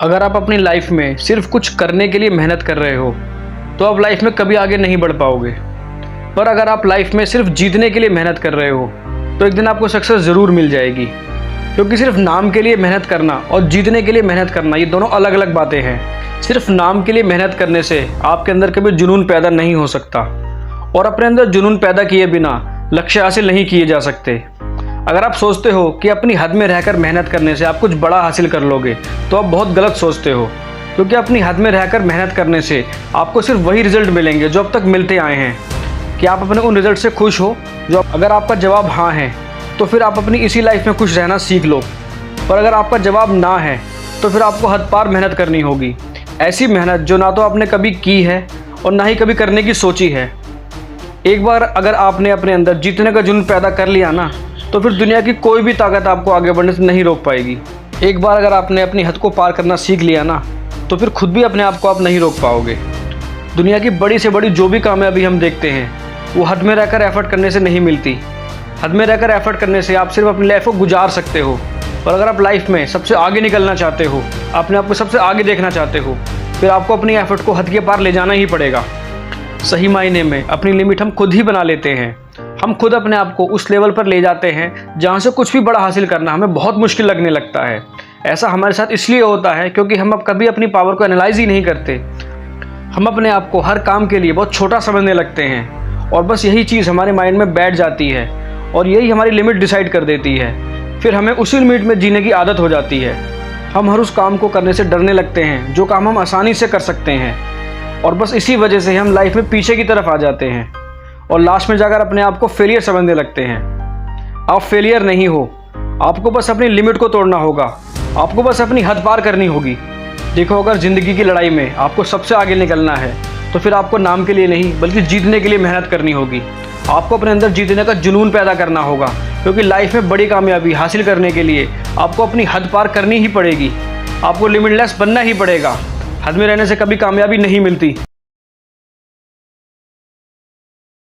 अगर आप अपनी लाइफ में सिर्फ कुछ करने के लिए मेहनत कर रहे हो तो आप लाइफ में कभी आगे नहीं बढ़ पाओगे। पर अगर आप लाइफ में सिर्फ जीतने के लिए मेहनत कर रहे हो तो एक दिन आपको सक्सेस ज़रूर मिल जाएगी। क्योंकि सिर्फ नाम के लिए मेहनत करना और जीतने के लिए मेहनत करना ये दोनों अलग अलग बातें हैं। सिर्फ नाम के लिए मेहनत करने से आपके अंदर कभी जुनून पैदा नहीं हो सकता और अपने अंदर जुनून पैदा किए बिना लक्ष्य हासिल नहीं किए जा सकते। अगर आप सोचते हो कि अपनी हद में रहकर मेहनत करने से आप कुछ बड़ा हासिल कर लोगे तो आप बहुत गलत सोचते हो। क्योंकि अपनी हद में रहकर मेहनत करने से आपको सिर्फ वही रिजल्ट मिलेंगे जो अब तक मिलते आए हैं। कि आप अपने उन रिजल्ट से खुश हो जो, अगर आपका जवाब हाँ है तो फिर आप अपनी इसी लाइफ में खुश रहना सीख लो। पर अगर आपका जवाब ना है तो फिर आपको हद पार मेहनत करनी होगी। ऐसी मेहनत जो ना तो आपने कभी की है और ना ही कभी करने की सोची है। एक बार अगर आपने अपने अंदर जीतने का जुनून पैदा कर लिया ना तो फिर दुनिया की कोई भी ताकत आपको आगे बढ़ने से नहीं रोक पाएगी। एक बार अगर आपने अपनी हद को पार करना सीख लिया ना तो फिर खुद भी अपने आप को आप नहीं रोक पाओगे। दुनिया की बड़ी से बड़ी जो भी कामयाबी हम देखते हैं वो हद में रहकर एफर्ट करने से नहीं मिलती। हद में रहकर एफर्ट करने से आप सिर्फ अपनी लाइफ को गुजार सकते हो। पर अगर आप लाइफ में सबसे आगे निकलना चाहते हो, अपने आप को सबसे आगे देखना चाहते हो, फिर आपको अपनी एफर्ट को हद के पार ले जाना ही पड़ेगा। सही मायने में अपनी लिमिट हम खुद ही बना लेते हैं। हम खुद अपने आप को उस लेवल पर ले जाते हैं जहाँ से कुछ भी बड़ा हासिल करना हमें बहुत मुश्किल लगने लगता है। ऐसा हमारे साथ इसलिए होता है क्योंकि हम अब कभी अपनी पावर को एनालाइज ही नहीं करते। हम अपने आप को हर काम के लिए बहुत छोटा समझने लगते हैं और बस यही चीज़ हमारे माइंड में बैठ जाती है और यही हमारी लिमिट डिसाइड कर देती है। फिर हमें उसी लिमिट में जीने की आदत हो जाती है। हम हर उस काम को करने से डरने लगते हैं जो काम हम आसानी से कर सकते हैं और बस इसी वजह से हम लाइफ में पीछे की तरफ आ जाते हैं और लास्ट में जाकर अपने आप को फेलियर समझने लगते हैं। आप फेलियर नहीं हो, आपको बस अपनी लिमिट को तोड़ना होगा। आपको बस अपनी हद पार करनी होगी। देखो, अगर ज़िंदगी की लड़ाई में आपको सबसे आगे निकलना है तो फिर आपको नाम के लिए नहीं बल्कि जीतने के लिए मेहनत करनी होगी। आपको अपने अंदर जीतने का जुनून पैदा करना होगा। क्योंकि लाइफ में बड़ी कामयाबी हासिल करने के लिए आपको अपनी हद पार करनी ही पड़ेगी। आपको लिमिटलेस बनना ही पड़ेगा। हद में रहने से कभी कामयाबी नहीं मिलती।